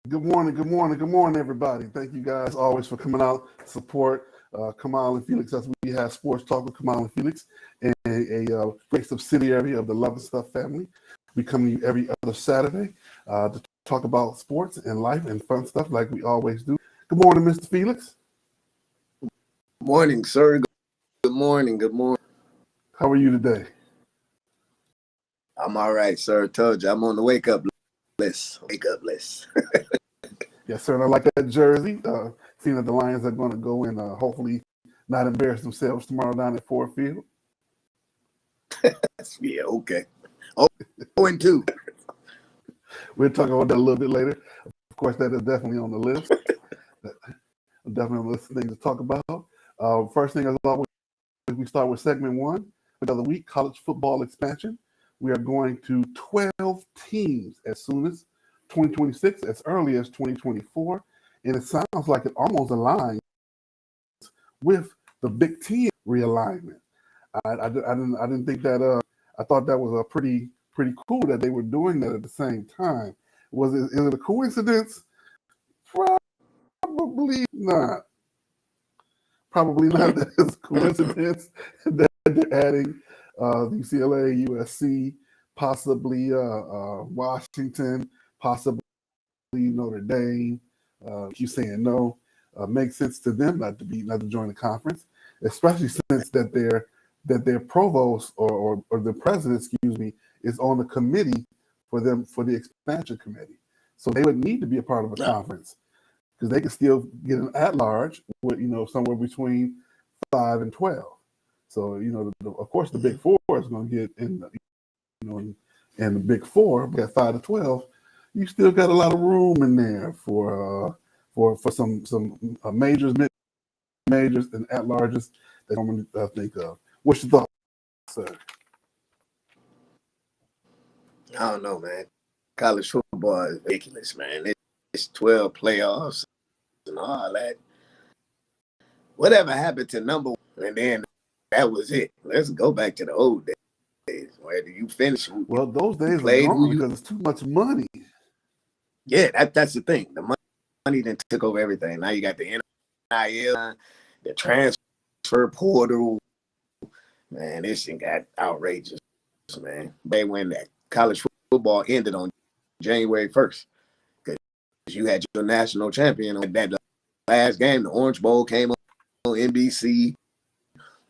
Good morning, everybody. Thank you guys always for coming out to support Kamau and Felix as we have sports talk with Kamau and Felix, and a great subsidiary of the Love and Stuff family. We come to you every other Saturday to talk about sports and life and fun stuff like we always do. Good morning, Mr. Felix. Morning, sir. Good morning. How are you today? I'm all right, sir. Told you I'm on the wake up list. Yes, sir. And I like that jersey. Seeing that the Lions are going to go and hopefully not embarrass themselves tomorrow down at Ford Field. Yeah, okay. 0-2. We'll talk about that a little bit later. Of course, that is definitely on the list. Definitely on the list of things to talk about. First thing, as always, we start with segment one of the week, college football expansion. We are going to 12 teams as soon as 2026, as early as 2024, and it sounds like it almost aligns with the Big Ten realignment. I didn't think that. I thought that was a pretty cool that they were doing that at the same time. Is it a coincidence? Probably not. Probably not. That it's a coincidence that they're adding UCLA, USC, possibly Washington, possibly Notre Dame. Keep saying no. Makes sense to them not to join the conference, especially since that their provost or the president, excuse me, is on the committee for the expansion committee. So they would need to be a part of a conference because they could still get an at-large with somewhere between 5 and 12. So of course the Big Four is going to get in and the Big Four, but at 5 to 12, you still got a lot of room in there for some majors, mid-majors, and at-larges that I'm going to think of. What's your thoughts, sir? I don't know, man. College football is ridiculous, man. It's 12 playoffs and all that. Whatever happened to number one, and then that was it. Let's go back to the old days. Where do you finish? Well, those days are gone because it's too much money. Yeah, that's the thing. The money then took over everything. Now you got the NIL, the transfer portal. Man, this thing got outrageous, man. When that college football ended on January 1st, because you had your national champion on that last game. The Orange Bowl came on NBC,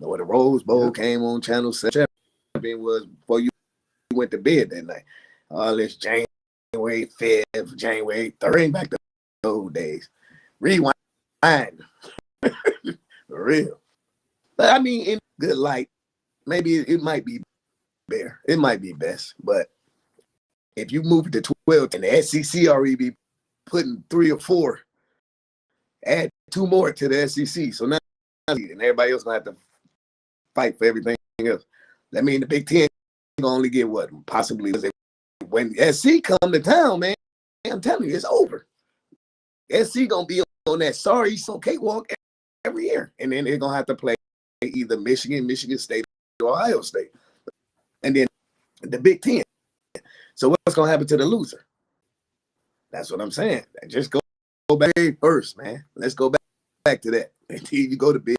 or the Rose Bowl came on Channel 7. Champion was before you went to bed that night. All this January 5th, January 3rd, bring back the old days. Rewind. For real. But I mean, in good light, maybe it might be better. It might be best. But if you move to 12 and the SEC already be putting 3 or 4, add 2 more to the SEC. So now and everybody else gonna have to fight for everything else. That means the Big Ten gonna only get what? Possibly when SC come to town, man. I'm telling you, it's over. SC gonna be on that sorry so cakewalk every year, and then they're gonna have to play either Michigan State, or Ohio State, and then the Big Ten. So what's gonna happen to the loser? That's what I'm saying. Just go back first, man. Let's go back to that. Until you go to bed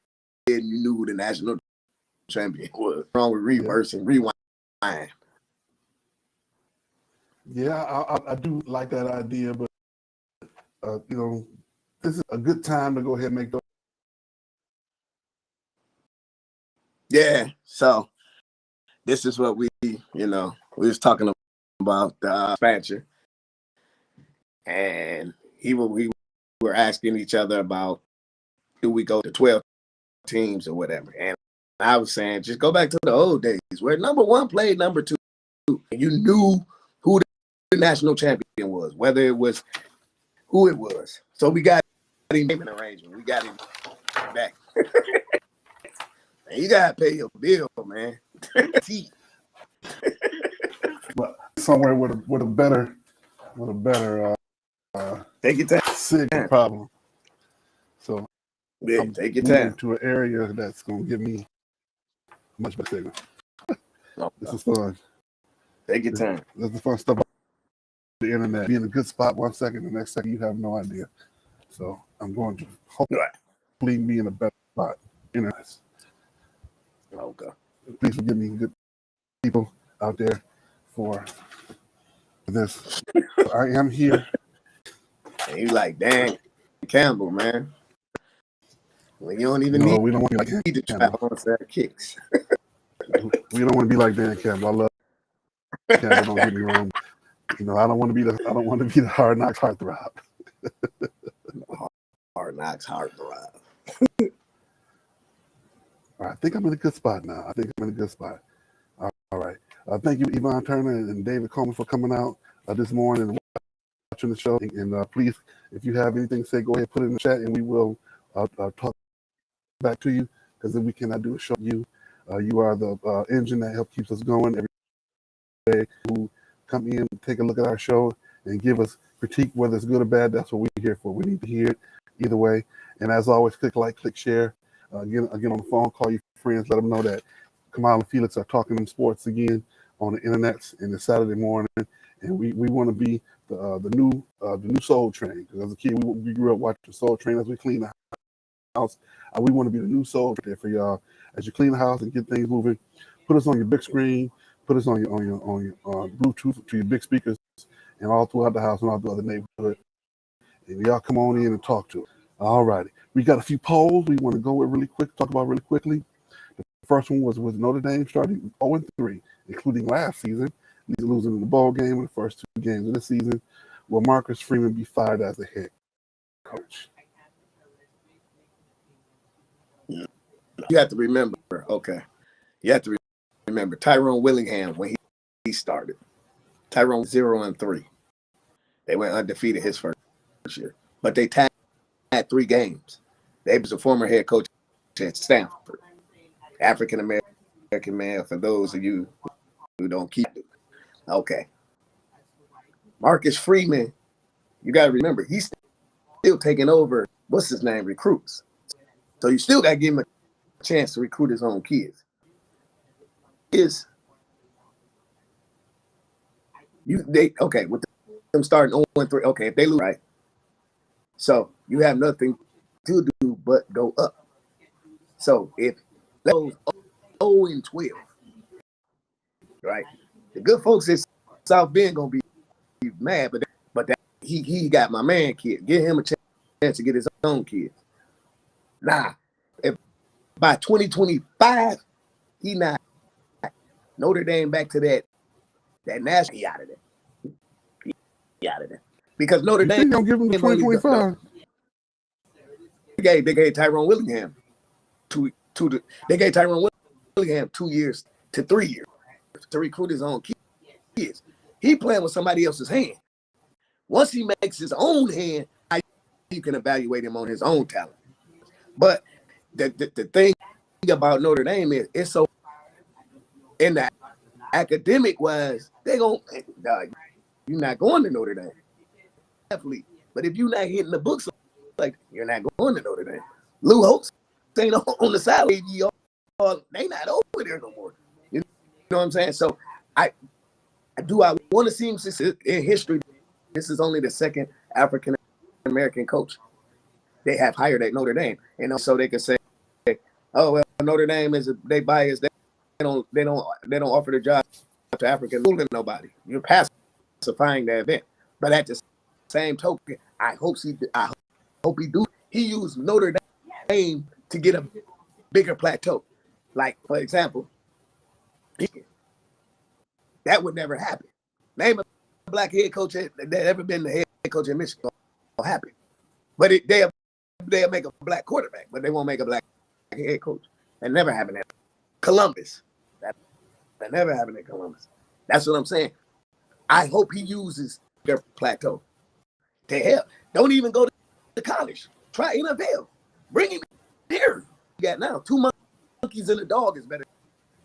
and you knew who the national champion was. Wrong with reverse and rewind. Yeah, I do like that idea, but this is a good time to go ahead and make those. Yeah, so this is what we was talking about the expansion, and we were asking each other about, do we go to 12 teams or whatever? And I was saying, just go back to the old days where number one played number 2, and you knew who the national champion was, whether it was who it was. So we got him in arrangement. We got him back. And you gotta pay your bill, man. But somewhere with a better take your time. signal problem. So yeah, take your time to an area that's gonna give me much better signal. This is fun. Take your time. That's the fun stuff the internet. Be in a good spot 1 second, the next second you have no idea. So I'm going to hopefully be in a better spot. Internet. Okay. Please forgive me, good people out there, for this. I am here. And you like Dan Campbell, man. When you don't even No, we don't want to be like need to Dan try Campbell. on set kicks. We don't want to be like Dan Campbell. I love Campbell. Don't get me wrong. You know, I don't want to be the hard knocks heartthrob. Hard knocks, hard throb. All right, I think I'm in a good spot now. All right. Thank you, Yvonne Turner and David Coleman, for coming out this morning and watching the show. And please, if you have anything to say, go ahead, put it in the chat, and we will talk back to you, because then we cannot do a show. You are the engine that helps keeps us going every day. Who come in, take a look at our show, and give us critique, whether it's good or bad. That's what we're here for. We need to hear it either way. And as always, click like, click share. Again on the phone, call your friends, let them know that Kamau and Felix are talking them sports again on the internet, and it's Saturday morning. And we want to be the new Soul Train. Because as a kid, we grew up watching Soul Train as we clean the house. We want to be the new Soul Train for y'all as you clean the house and get things moving. Put us on your big screen. Put us on your Bluetooth to your big speakers, and all throughout the house and all throughout the neighborhood. And y'all come on in and talk to us. All righty. We got a few polls we want to go with talk about really quickly. The first one was Notre Dame starting 0-3, including last season, losing the bowl game in the first 2 games of the season. Will Marcus Freeman be fired as the head coach? You have to remember, Tyrone Willingham, when he started. Tyrone 0-3. They went undefeated his first year. But they had 3 games. They was a former head coach at Stanford. African American man, for those of you who don't keep it. Okay. Marcus Freeman, you got to remember, he's still taking over, recruits. So you still got to give him a chance to recruit his own kids. With them starting 0-3, okay, if they lose, right? So you have nothing to do but go up. So if those 0-12, right? The good folks in South Bend gonna be mad, but he got my man kid. Give him a chance to get his own kids. Nah, if by 2025 he not Notre Dame back to that national, he out of there. He out of there. Because Notre Dame don't give him the 2025. They gave Tyrone Willingham they gave Tyrone Willingham 2 years to 3 years to recruit his own kids. He playing with somebody else's hand. Once he makes his own hand, you can evaluate him on his own talent. But the thing about Notre Dame is it's so in the academic wise, you're not going to Notre Dame. Athlete. But if you're not hitting the books, like, you're not going to Notre Dame. Lou Holtz ain't on the salary. They not over there no more. You know what I'm saying? So I want to see him in history. This is only the second African American coach they have hired at Notre Dame, and so they can say, "Oh well, Notre Dame they biased. They don't offer the job to African nobody. You're pacifying the event." But at the same token, I hope he do. He used Notre Dame to get a bigger plateau. Like, for example, that would never happen. Name a black head coach that ever been the head coach in Michigan. Will happen. But they'll make a black quarterback, but they won't make a black head coach. That never happened at Columbus. That never happened at Columbus. That's what I'm saying. I hope he uses their plateau to help. Don't even go to college. Try NFL. Bring him here. You got now 2 monkeys and a dog is better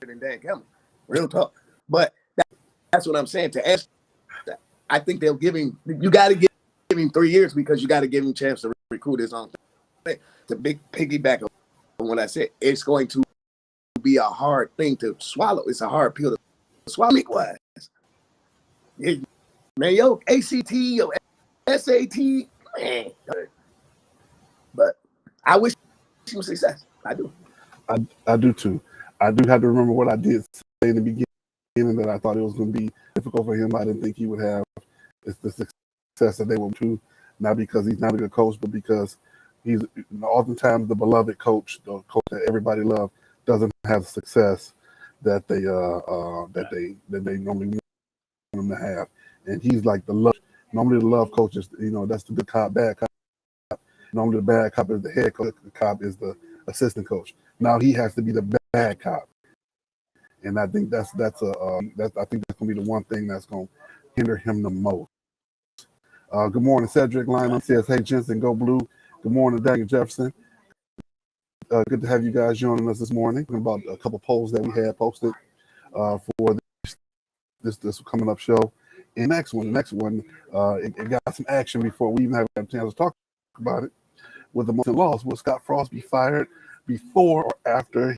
than Dan Campbell. Real talk. But that's what I'm saying. To ask, I think they'll give him. You got to give him 3 years because you got to give him a chance to recruit his own thing. The big piggyback on what I said. It's going to be a hard thing to swallow. It's a hard pill to swallow. Wise. Man, yo, ACT, yo, SAT, man. But I wish him success. I do. I do too. I do have to remember what I did say in the beginning, that I thought it was going to be difficult for him. I didn't think he would have the success that they will do, not because he's not a good coach, but because he's oftentimes the beloved coach, the coach that everybody loves, doesn't have the success that they normally want him to have. And he's like the love. Normally the love coaches, that's the good cop, bad cop. Normally the bad cop is the head coach, the cop is the assistant coach. Now he has to be the bad cop, and I think I think that's gonna be the one thing that's gonna hinder him the most. Good morning, Cedric Lyman says, "Hey Jensen, go blue." Good morning, Daniel Jefferson. Good to have you guys joining us this morning. About a couple polls that we had posted for this coming up show. And the next one, it got some action before we even have a chance to talk about it. With the most loss, will Scott Frost be fired before or after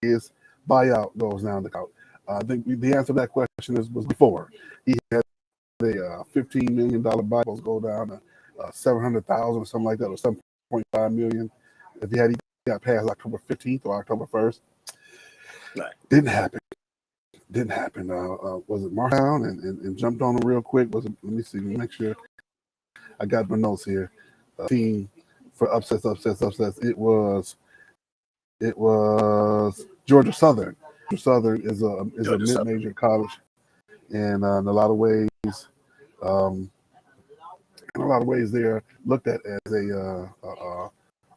his buyout goes down the route? I think the answer to that question was before. He had a $15 million buyout go down to 700,000 or something like that, or 7.5 million. If he got past October 15th or October 1st, right. Didn't happen. Was it Markdown and jumped on him real quick? Let me see, make sure I got my notes here. Team for upsets. It was Georgia Southern. Southern is a mid-major college, and in a lot of ways, they're looked at as a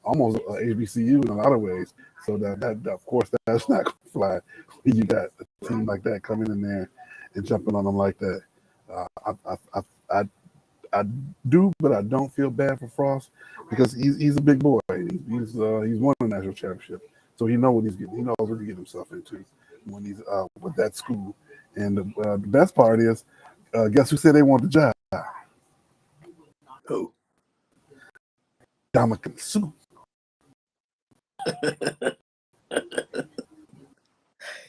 almost a HBCU in a lot of ways. So that of course that's not going to fly when you got a team like that coming in there and jumping on them like that. I do, but I don't feel bad for Frost because he's a big boy. He's won a national championship, so he knows what he's getting. He knows what he get himself into when he's with that school. And the best part is, guess who said they want the job? Who? Dominican Sue.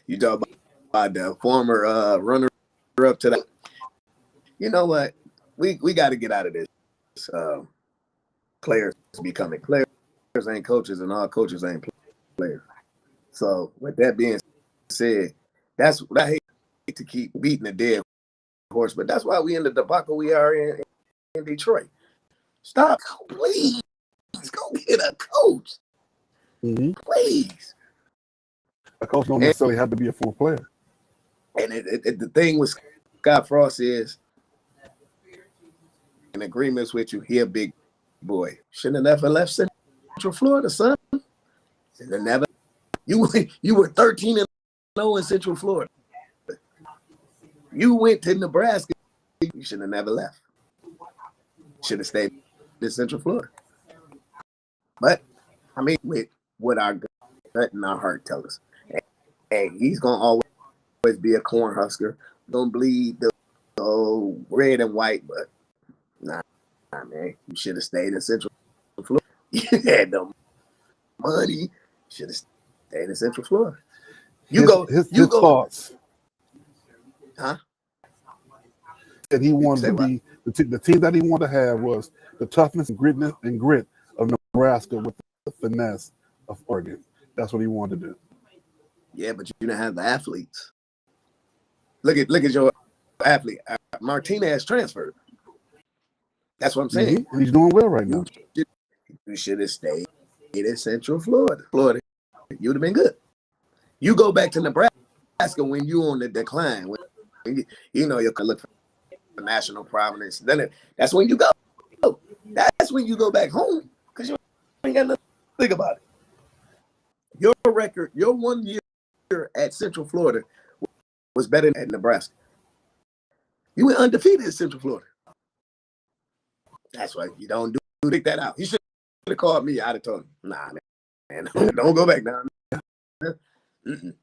You talk about the former runner up to that. You know what? We got to get out of this. Players becoming players ain't coaches, and all coaches ain't players. So with that being said, that's what I hate to keep beating a dead horse, but that's why we in the debacle we are in Detroit. Stop, please. Go get a coach. Mm-hmm. Please. A coach don't necessarily have to be a former player. And the thing with Scott Frost is, in agreements with you, he a big boy. Shouldn't have never left Central Florida, son. Should have never. You were 13-0 in Central Florida. You went to Nebraska. You should have never left. Should have stayed in Central Florida. But I mean, with what our gut and our heart tell us, hey, he's gonna always be a Cornhusker. Gonna bleed the red and white, but nah, man, you should have stayed in Central Florida. You had no money. You should have stayed in Central Florida. His thoughts. Huh? And he wanted to be the team that he wanted to have was the toughness and grit of Nebraska with the finesse of Oregon. That's what he wanted to do. Yeah, but you didn't have the athletes. Look at your athlete. Martinez transferred. That's what I'm saying. Mm-hmm. He's doing well right now. You should have stayed in Central Florida. You would have been good. You go back to Nebraska when you on the decline. When you know you're gonna look for national prominence. Then that's when you go. That's when you go back home because you ain't got nothing to think about it. Your record, your 1 year at Central Florida was better than at Nebraska. You went undefeated at Central Florida. That's why you don't take that out. You should have called me. I'd have told him, nah, man, don't go back down. Mm-mm.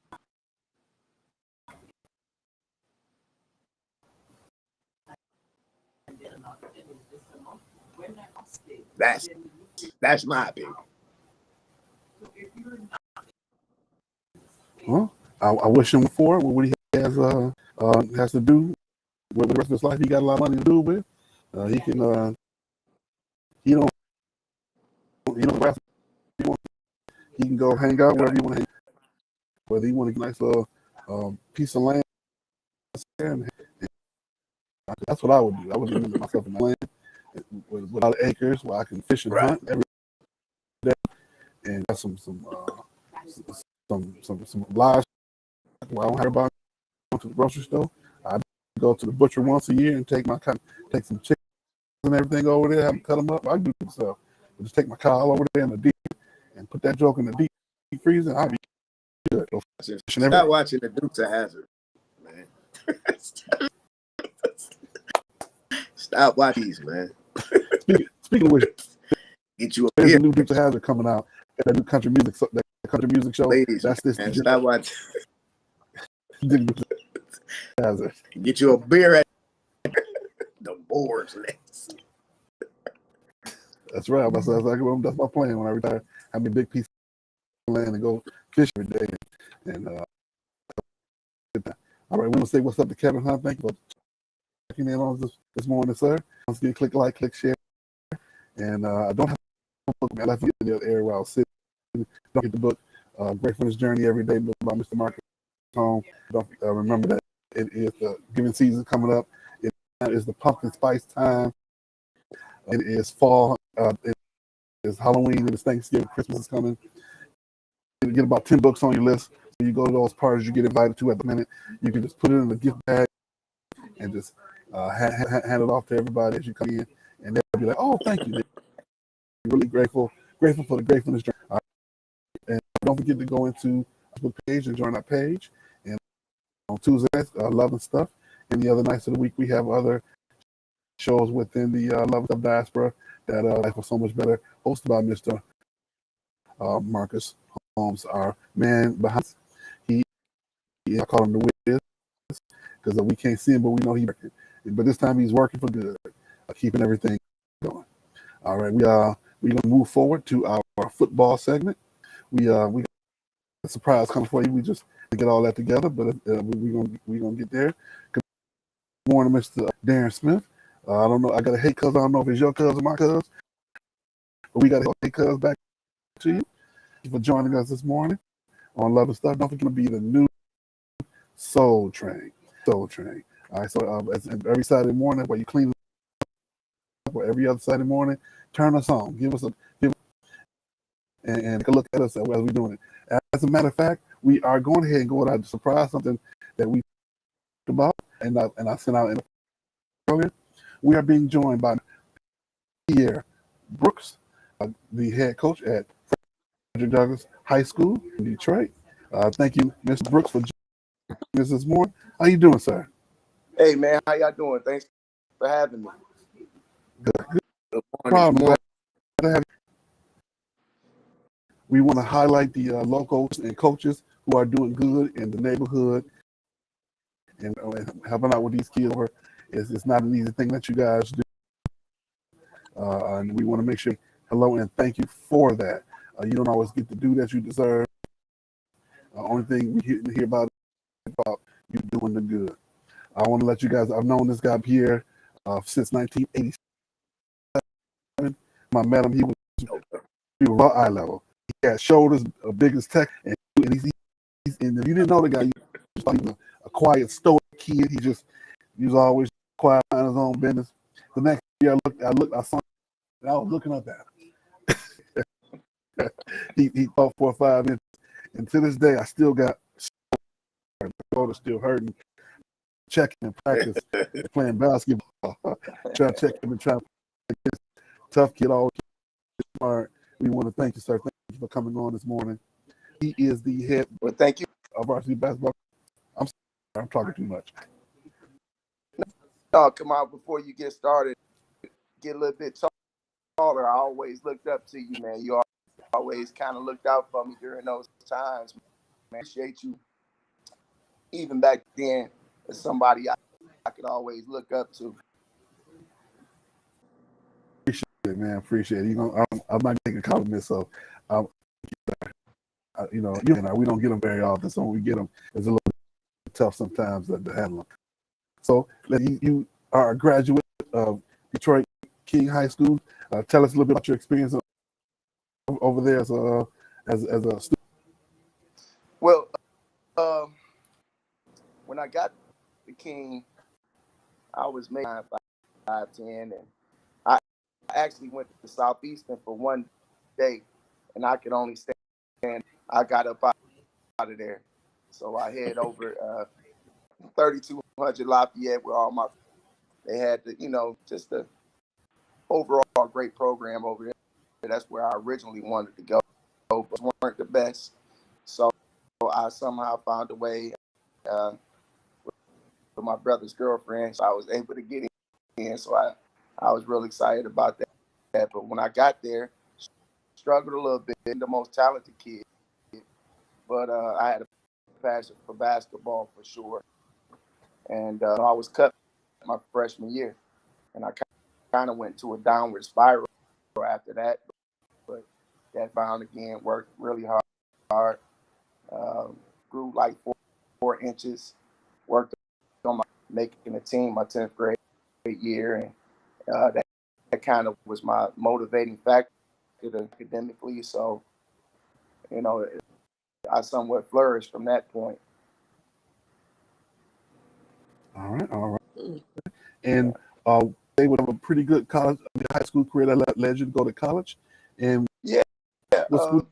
That's my opinion. Well, I wish him for what he has to do with the rest of his life, he got a lot of money to do with. He can, he don't rap. He can go hang out wherever he want to hang. Whether he want a nice little piece of land, and that's what I would do. I would live myself in the land with a lot of acres where I can fish and hunt every day, and got some live where I don't have about going to the grocery store. I go to the butcher once a year and take some chicken and everything over there, have them cut them up. I do it myself. I just take my cow over there in the deep and put that joke in the deep freezer. I'll be good. Stop watching the Dukes of Hazzard, man. Stop watching these, man. Speaking of which, get you a there's beer. a new Dukes of Hazzard coming out. That new country music show. Ladies, that's this. Man, stop watching. Hazzard. Get you a beer at the boards next. That's right. That's my plan when I retire. Have me a big piece of land and go fish every day. And all right, we want to say what's up to Kevin Hunt. Thank you for checking in on this morning, sir. Once again, click like, click share. And I don't have a book. I left it in the other area where I was sitting. Don't get the book. Gratefulness Journey Every Day, book by Mr. Marcus Home. Don't remember that it is the giving season coming up. It is the pumpkin spice time. It is fall. It is Halloween. It is Thanksgiving. Christmas is coming. You get about 10 books on your list. So you go to those parties you get invited to at the minute. You can just put it in the gift bag and just hand it off to everybody as you come in. And they'll be like, "Oh, thank you." They're really grateful for the gratefulness journey. And don't forget to go into our book page and join our page. And on Tuesdays, Love and Stuff. And the other nights of the week, we have other shows within the Love and Stuff diaspora that Life Was So Much Better, hosted by Mr. Marcus Holmes, our man behind. I call him the Wiz because we can't see him, but we know he's working. But this time he's working for good, keeping everything going. All right, we're gonna move forward to our football segment. We got a surprise coming for you. We just get all that together, but we're gonna get there. Good morning, Mr. Darren Smith. I don't know. I got a hey cuz. I don't know if it's your cuz or my cuz, but we got a hey cuz back to you. Thank you for joining us this morning on Love and Stuff. Don't forget to be the new Soul Train. All right. So every Saturday morning, while you clean up, or every other Saturday morning, turn us on. Give us and take a look at us as we're doing it. As a matter of fact, we are going ahead and go out to surprise something that we talked about, and I sent out earlier. We are being joined by Pierre Brooks, the head coach at Frederick Douglass High School in Detroit. Thank you, Mr. Brooks, for joining us this morning. How you doing, sir? Hey, man, how y'all doing? Thanks for having me. Good morning. We want to highlight the locals and coaches who are doing good in the neighborhood and helping out with these kids. It's not an easy thing that you guys do. And we want to make sure hello and thank you for that. You don't always get to do that you deserve. Only thing we hear about is about you doing the good. I want to let you guys, I've known this guy Pierre since 1987. When I met him, he was raw eye level. He had shoulders big as tech, and if you didn't know the guy, you thought he was a quiet, stoic kid. He was always quiet on his own business. The next year I saw him, and I was looking up at him. he thought 4 or 5 inches, and to this day I still got my shoulder still hurting. Checking and practice playing basketball. Try to check him and try to play this tough kid, always smart. We want to thank you, sir. Thank you for coming on this morning. He is the head thank you. of varsity basketball. I'm sorry, I'm talking too much. No, come out before you get started. Get a little bit taller. I always looked up to you, man. You always kind of looked out for me during those times. Man, appreciate you. Even back then, as somebody I could always look up to. Appreciate it, man. Appreciate it. I'm not getting compliments, so we don't get them very often. So when we get them, it's a little tough sometimes to handle them. So you are a graduate of Detroit King High School. Tell us a little bit about your experience over there as a student. Well, when I got the King, I was making 5'10", and I actually went to Southeastern for one day, and I could only stand. I got up out of there, so I head over 3200 Lafayette, where all my they had the just the overall great program over there. That's where I originally wanted to go, but weren't the best. So I somehow found a way with my brother's girlfriend, so I was able to get in. So I was really excited about that. But when I got there, struggled a little bit. The most talented kid, but I had a passion for basketball for sure. And I was cut my freshman year, and I kind of went to a downward spiral after that. But that bound again, worked really hard. Grew like 4 inches. Worked on making a team my 10th grade year, and that kind of was my motivating factor academically. So, I somewhat flourished from that point. All right. And they would have a pretty good college, high school career that led you to go to college. And yeah, what school?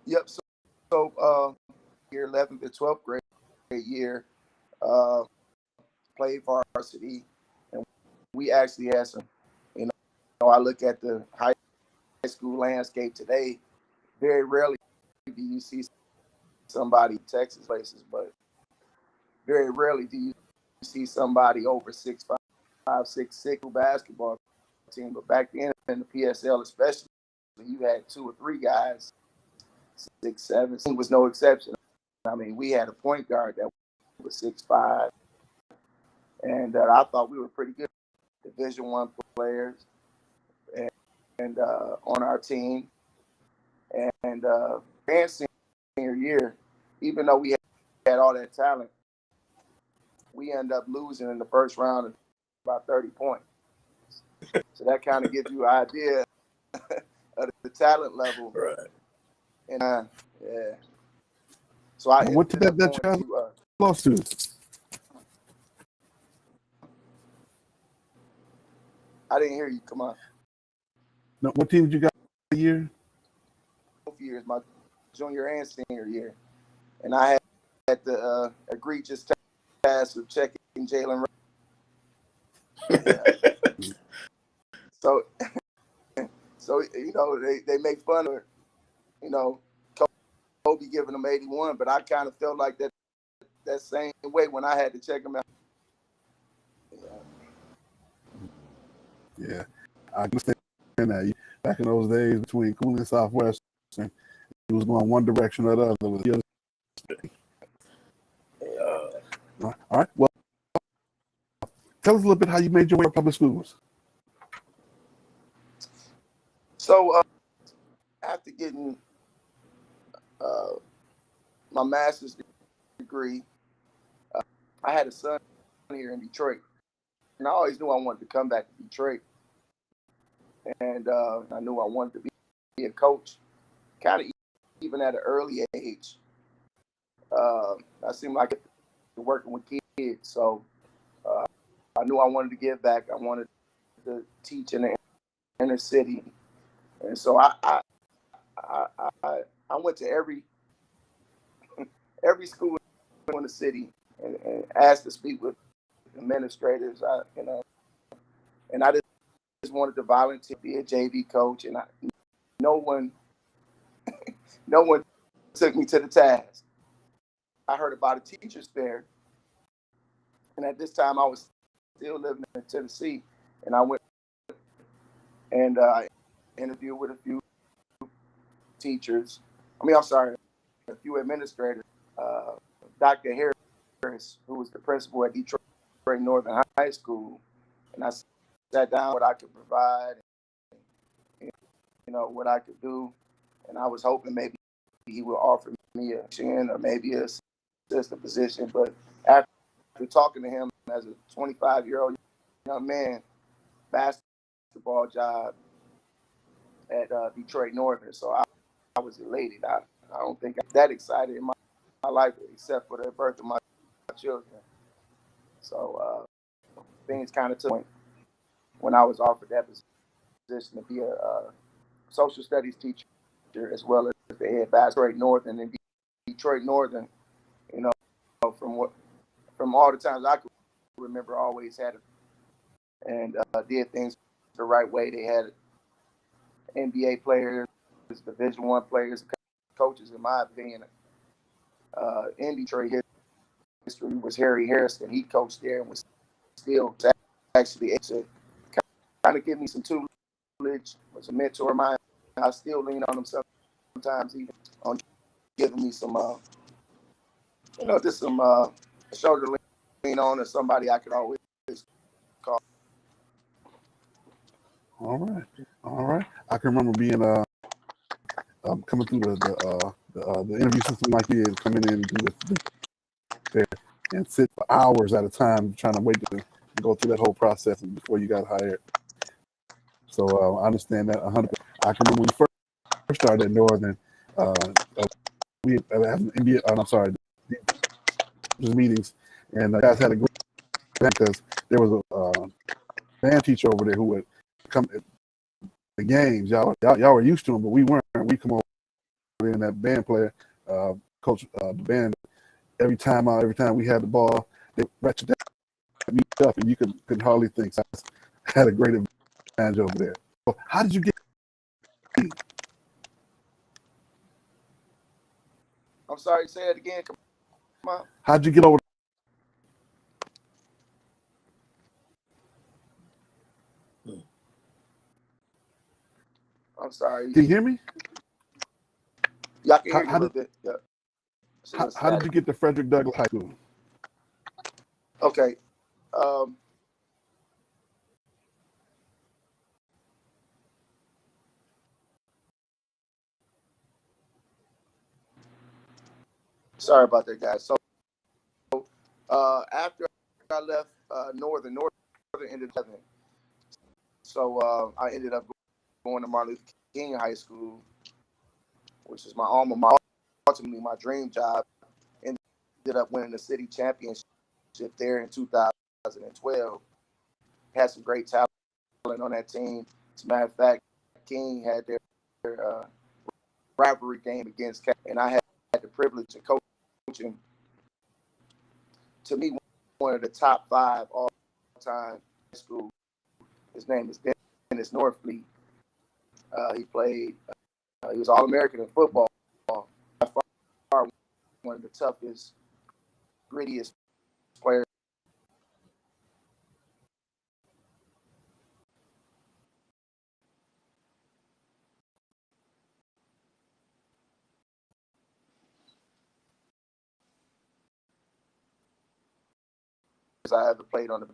Yep. So year 11th to 12th grade year, played varsity, and we actually had some. I look at the high school landscape today. Very rarely do you see somebody in Texas places, but very rarely do you see somebody over 6'5", 6'6" basketball team. But back then in the PSL, especially, you had 2 or 3 guys 6'7". It was no exception. I mean, we had a point guard that was 6'5", and I thought we were pretty good Division I players, and on our team. And senior year, even though we had all that talent, we ended up losing in the first round of about 30 points. So that kind of gives you an idea of the talent level. Right. And yeah. So I what did that child lost to? I didn't hear you. Come on. No, what team did you got the year? Both years, my junior and senior year, and I had the egregious task of checking Jalen. So they make fun of Kobe giving them 81, but I kind of felt like that same way when I had to check him out. Yeah, I understand that. Back in those days, between Cooley and Southwestern, it was going one direction or the other. All right. Well, tell us a little bit how you made your way to public schools. So after getting my master's degree, I had a son here in Detroit, and I always knew I wanted to come back to Detroit, and I knew I wanted to be a coach, kind of even at an early age. I seemed like working with kids, so I knew I wanted to give back. I wanted to teach in the inner city, and so I went to every school in the city and asked to speak with administrators. And I just wanted to volunteer, be a JV coach, and no one took me to the task. I heard about a teacher's fair, and at this time I was still living in Tennessee, and I went and I interviewed with a few teachers. A few administrators. Dr. Harris, who was the principal at Detroit Northern High School, and I sat down what I could provide, and, what I could do, and I was hoping maybe he would offer me a chin or maybe a assistant position. But after talking to him as a 25-year-old young man, basketball job at Detroit Northern. So I was elated. I don't think I'm that excited in my life except for the birth of my children. So things kind of took when I was offered that position to be a social studies teacher as well as the head basketball at Northern. And Detroit Northern, you know, from all the times I could remember, always had it and did things the right way. They had NBA players, Division I players, coaches. In my opinion, in Detroit history was Harry Harrison. He coached there and was still actually able to kind of give me some tutelage, was a mentor of mine. I still lean on him sometimes, even on giving me some, just some shoulder lean on, or somebody I could always call. All right. I can remember being coming through the interview system like you did, coming in and do this there and sit for hours at a time trying to wait to go through that whole process before you got hired. So I understand that 100%. I can remember when we first started at Northern, we had an NBA, I'm sorry, meetings, and guys had a great event because there was a band teacher over there who would come to the games. Y'all were used to him, but we weren't. We come over there and that band player, coach the band. Every time we had the ball, they ratchet that meet up, and you couldn't hardly think. So I had a great advantage over there. So how did you get? I'm sorry, say it again. Come on. How'd you get over? I'm sorry. Can you hear me? Yeah, I can hear you a little bit. Yeah. How did you get to Frederick Douglass High School? Okay. Sorry about that, guys. So after I left Northern ended up. So I ended up going to Martin Luther King High School, which is my alma mater. Ultimately, my dream job. Ended up winning the city championship there in 2012. Had some great talent on that team. As a matter of fact, King had their rivalry game against Cal, and I had the privilege of coaching, to me, one of the top 5 all-time high school. His name is Dennis Northfleet. He played. He was All-American in football. By far, one of the toughest, grittiest players. I ever played on the.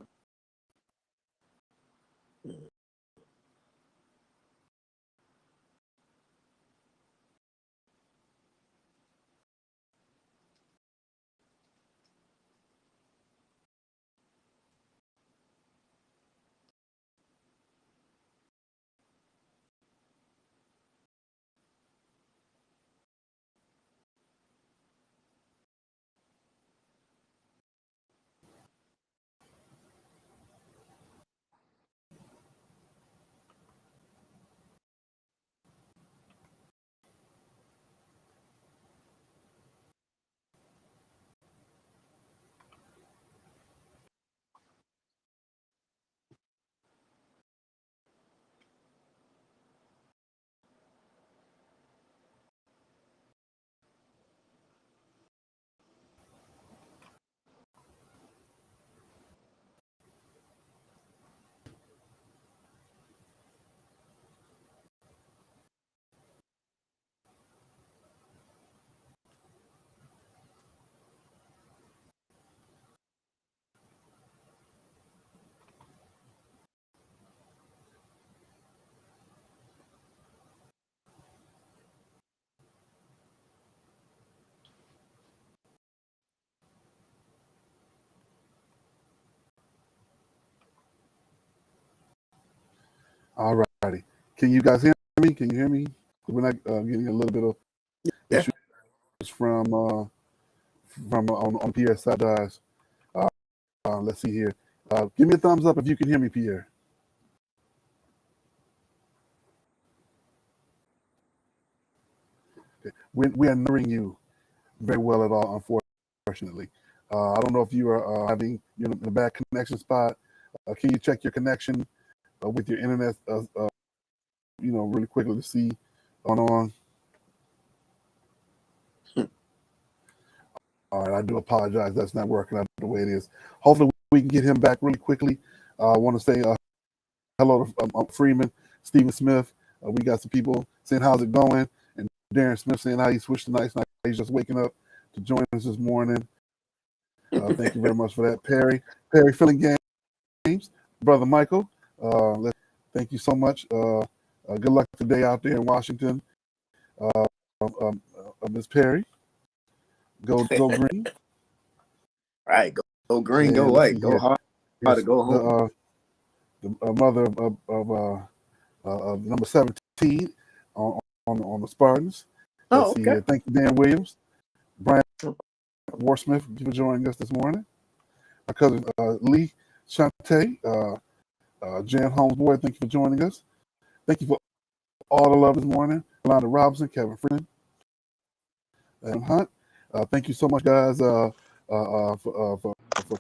All righty. Can you guys hear me? Can you hear me? We're not getting a little bit of Yeah. issues from on Pierre's side, guys. Let's see here. Give me a thumbs up if you can hear me, Pierre. Okay. We are not hearing you very well at all, unfortunately. I don't know if you are having a bad connection spot. Can you check your connection with your internet, really quickly to see what's going on? All right, I do apologize. That's not working out the way it is. Hopefully, we can get him back really quickly. I want to say hello to Freeman, Stephen Smith. We got some people saying, how's it going? And Darren Smith saying how he switched tonight. He's just waking up to join us this morning. Thank you very much for that. Perry filling games. Brother Michael, thank you so much. Good luck today out there in Washington. Ms. Perry, go green. All right, go green, And go let's white, see go here. hard Yes, to go home. the mother of number 17 on the Spartans. Oh, Let's see okay. here. Thank you, Dan Williams. Brian Warsmith, thank you for joining us this morning. My cousin Lee Shante, Jan Holmes Boyd, thank you for joining us. Thank you for all the love this morning. Yolanda Robinson, Kevin Freeman, and Hunt. Thank you so much, guys, for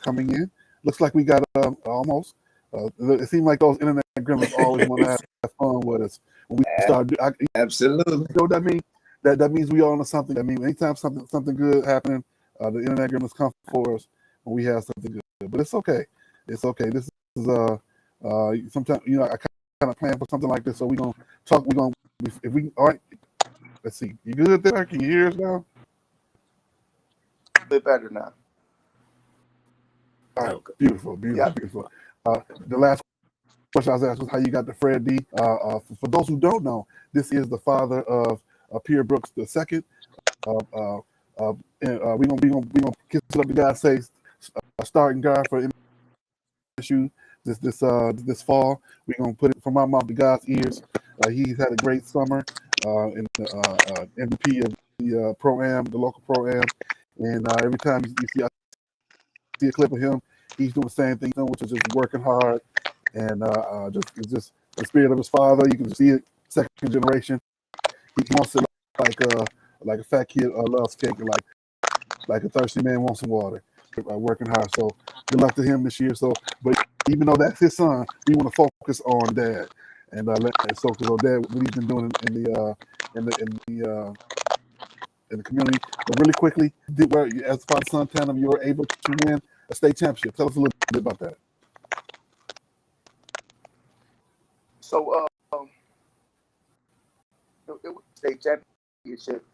coming in. Looks like we got almost. It seems like those internet gremlins always want to have fun with us when we start. Absolutely. You know what that means? That means we all know something. I mean, anytime something good happening, the internet gremlins come for us when we have something good. But it's okay. It's okay. This is sometimes I kind of plan for something like this. So we're gonna talk. If we all right. Let's see. You good there? Can you hear us now? A bit better now. All right. Okay. Beautiful. The last question I was asked was how you got to Fred D. For those who don't know, this is the father of Pierre Brooks II. And we gonna kiss it up to God, say starting guard for MSU this fall. We're gonna put it from my mouth to God's ears. He's had a great summer in the MVP of the pro-am, the local pro-am, and every time you see a clip of him, he's doing the same thing, which is just working hard and just the spirit of his father. You can see it, second generation. He wants it like a fat kid loves cake, and like a thirsty man wants some water. Working hard. So good luck to him this year. So, but even though that's his son, we want to focus on Dad and focus on Dad what he's been doing in the community. But really quickly, as father son tandem, you were able to win a state championship. Tell us a little bit about that. So it was a state championship.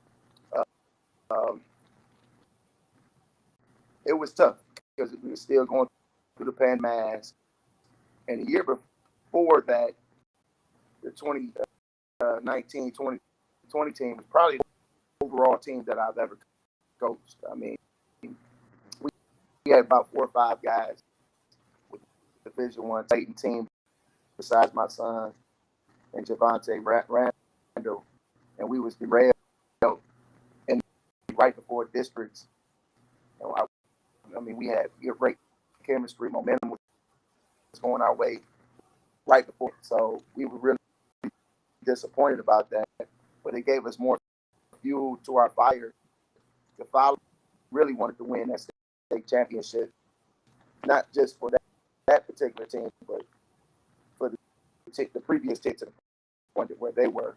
It was tough because we were still going through the pandemic. And the year before that, the 2019-2020 team was probably the overall team that I've ever coached. I mean, we had about 4 or 5 guys with the Division I Titan team besides my son and Javante Randall, and we was derailed and right before districts. I mean, we had great chemistry, momentum was going our way right before. So we were really disappointed about that, but it gave us more fuel to our fire to follow. Really wanted to win that state championship, not just for that particular team, but for the previous team to the point where they were.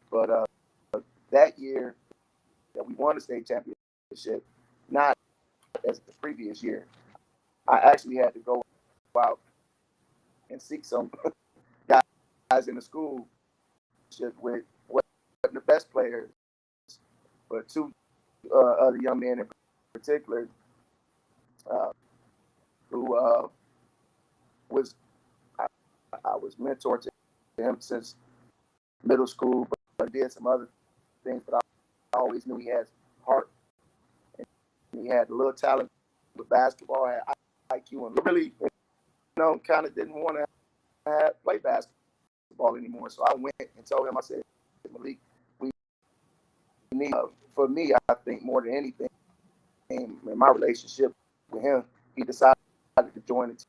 But that year that we won the state championship, not as the previous year, I actually had to go out and seek some guys in the school with wasn't the best players, but 2 other young men in particular who was I was mentored to him since middle school, but I did some other things. But I always knew he had heart, and he had a little talent with basketball, had IQ, and really, kind of didn't want to play basketball. basketball anymore. So I went and told him, I said, Malik, we need, for me, I think more than anything, in my relationship with him, he decided to join the team.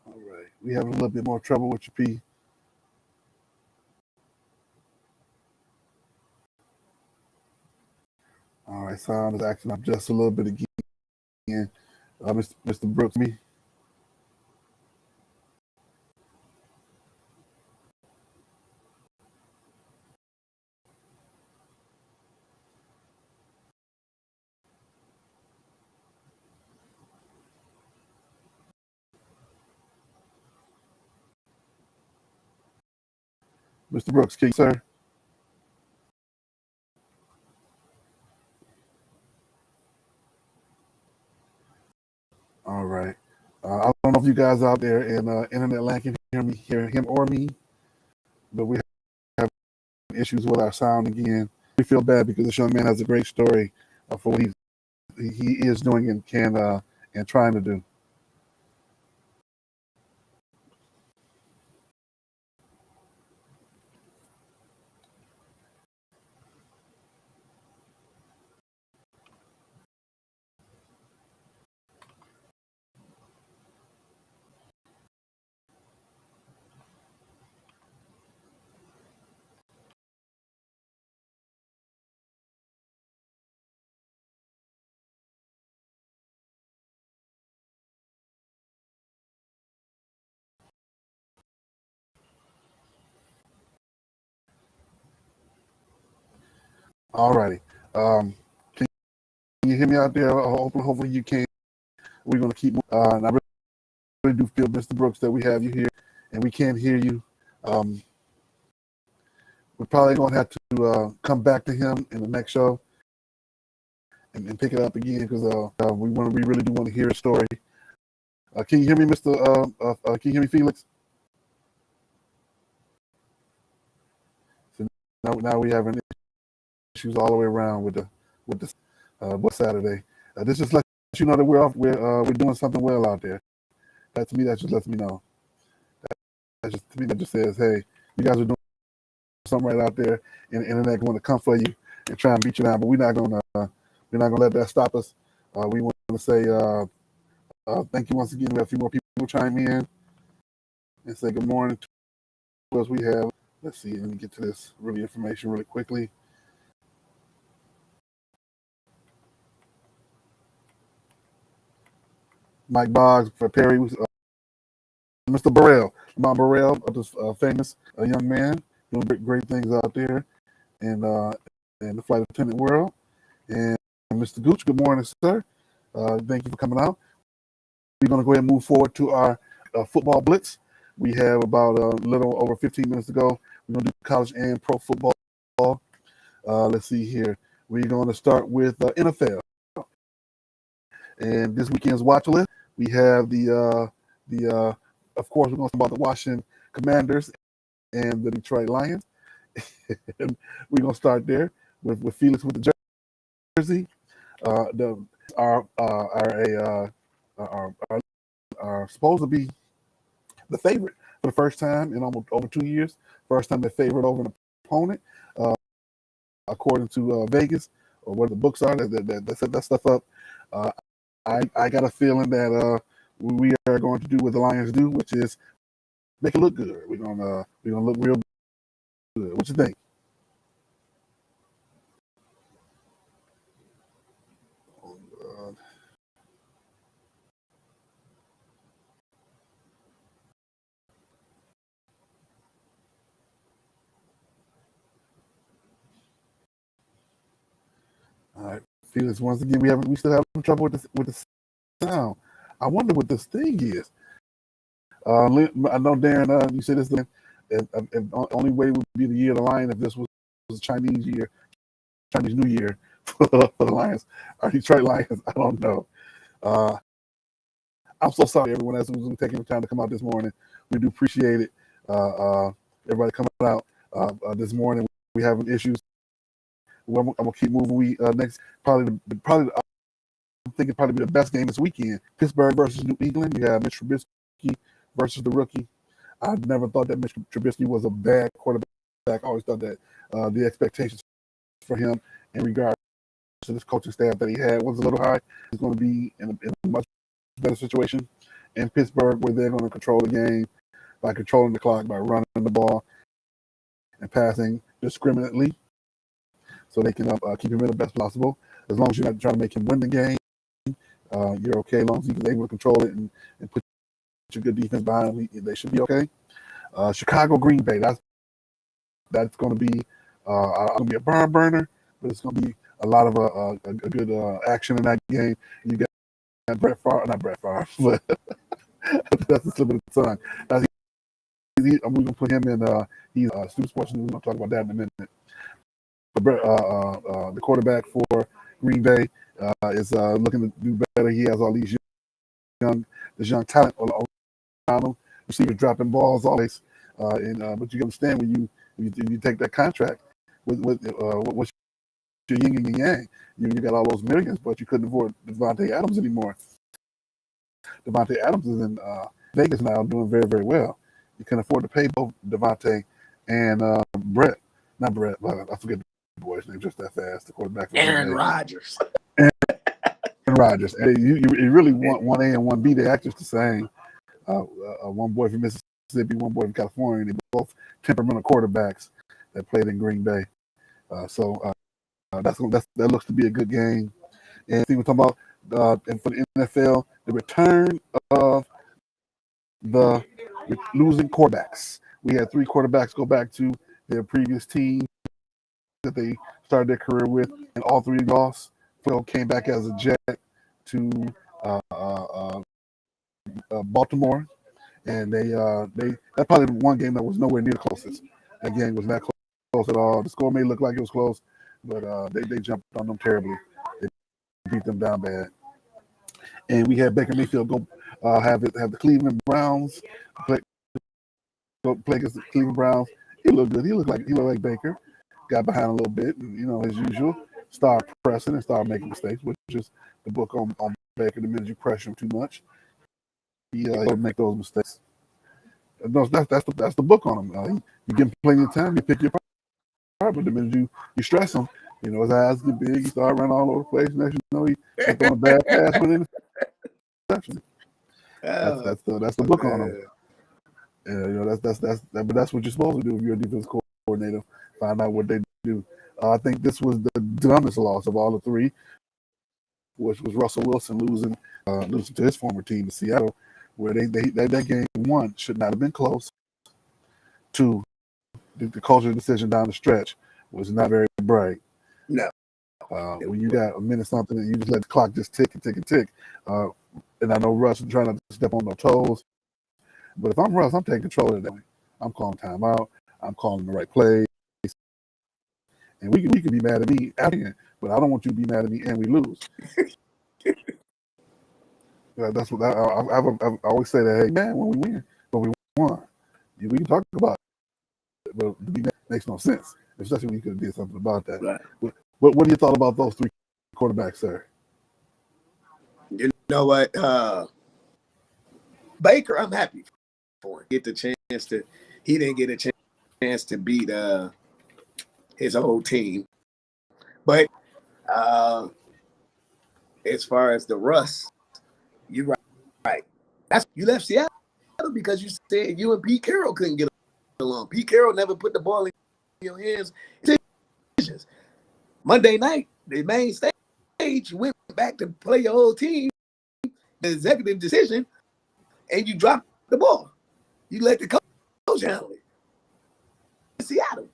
All right. We have a little bit more trouble with your P. All right, sound is acting up just a little bit again. Mr. Brooks, me. Mr. Brooks, can you, sir? All right. I don't know if you guys out there in internet land can hear him or me, but we have issues with our sound again. We feel bad because this young man has a great story for what he is doing and can and trying to do. All righty. Can you hear me out there? Hopefully you can. We're going to keep. And I really do feel, Mr. Brooks, that we have you here and we can't hear you. We're probably going to have to come back to him in the next show and pick it up again because we really do want to hear his story. Can you hear me, Mr. Can you hear me, Felix? So now we have issues all the way around with the what's Saturday. This just lets you know that we're doing something well out there. That to me, that just lets me know. That just says, hey, you guys are doing something right out there, and the internet going to come for you and try and beat you down. But we're not gonna let that stop us. We want to say thank you once again. We have a few more people chime in and say good morning to us. We have, let's see, let me get to this information really quickly. Mike Boggs for Perry, Mr. Burrell, Lamont Burrell, this famous young man doing great things out there in the flight attendant world. And Mr. Gooch, good morning, sir. Thank you for coming out. We're going to go ahead and move forward to our football blitz. We have about a little over 15 minutes to go. We're going to do college and pro football. Let's see here. We're going to start with NFL. And this weekend's watch list, we have of course, we're going to talk about the Washington Commanders and the Detroit Lions. And we're going to start there with Felix with the jersey. Are supposed to be the favorite for the first time in almost over 2 years. First time they favored over an opponent, according to Vegas or where the books are that set that stuff up. I got a feeling that we are going to do what the Lions do, which is make it look good. We're gonna look real good. What you think? Oh, God. All right, Felix. Once again, we still have trouble with the sound. I wonder what this thing is. I know, Darren. You said this. If only way would be the year of the Lion if this was a Chinese New Year for the Lions or Detroit Lions. I don't know. I'm so sorry, everyone else who's taking the time to come out this morning. We do appreciate it. everybody coming out this morning. We having issues. I'm gonna keep moving. We next probably I'm thinking probably be the best game this weekend. Pittsburgh versus New England. You have Mitch Trubisky versus the rookie. I never thought that Mitch Trubisky was a bad quarterback. I always thought that the expectations for him in regards to this coaching staff that he had was a little high. He's going to be in a much better situation in Pittsburgh, where they're going to control the game by controlling the clock, by running the ball and passing discriminately, so they can keep him in the best possible. As long as you're not trying to make him win the game, you're okay. As long as he's able to control it and put your good defense behind him, they should be okay. Chicago, Green Bay. That's going to be going to be a barn burner, but it's going to be a lot of a good action in that game. You got Brett Favre, not Brett Favre, but that's the slip of the tongue. We're going to put him in. He's Stu Sports News. We're going to talk about that in a minute. But the quarterback for Green Bay is looking to do better. He has all these young talent around him. Receivers dropping balls always, but you understand when you take that contract with what's your yin and yang. You got all those millions, but you couldn't afford Devontae Adams anymore. Devontae Adams is in Vegas now, doing very, very well. You can afford to pay both Devontae and Brett. Not Brett, but I forget the boy's name just that fast. The quarterback. Aaron Rodgers. Aaron Rodgers. And you really want 1A and 1B. They're actually the same. One boy from Mississippi, one boy from California. They're both temperamental quarterbacks that played in Green Bay. That looks to be a good game. And we're talking about and for the NFL, the return of the losing quarterbacks. We had 3 quarterbacks go back to their previous team that they started their career with, and all 3 lost. Phil came back as a Jet to Baltimore, and they that probably one game that was nowhere near the closest. That game was not close at all. The score may look like it was close, but they jumped on them terribly. They beat them down bad. And we had Baker Mayfield go have the Cleveland Browns play against the Cleveland Browns. He looked good. He looked like Baker. Got behind a little bit, and, as usual, started pressing and started making mistakes, which is the book on Baker. The minute you pressure him too much, he'll make those mistakes. No, that's the book on him. You give him plenty of time, you pick your part, but the minute you stress him, his eyes get big, he start running all over the place. Next you know, he on a bad pass with an interception. That's the book on him. But that's what you're supposed to do if you're a defense coordinator. Find out what they do. I think this was the dumbest loss of all the 3, which was Russell Wilson losing to his former team, Seattle, where that game 1 should not have been close. 2, the cultural decision down the stretch was not very bright. No. When you got a minute something and you just let the clock just tick and tick and tick. And I know Russ is trying not to step on no toes. But if I'm Russ, I'm taking control of that. I'm calling timeout. I'm calling the right play. And we can be mad at me after, but I don't want you to be mad at me and we lose. That's what I always say that. Hey man, when we win, but we won. We can talk about it, but it makes no sense, especially when you could have did something about that. Right. What do you thought about those 3 quarterbacks, sir? You know what, Baker, I'm happy for him. Get the chance to. He didn't get a chance to beat his old team, but as far as the Russ, you're right. You left Seattle because you said you and Pete Carroll couldn't get along. Pete Carroll never put the ball in your hands. Monday night, the main stage, you went back to play your whole team, the executive decision, and you dropped the ball. You let the coach handle it. Seattle.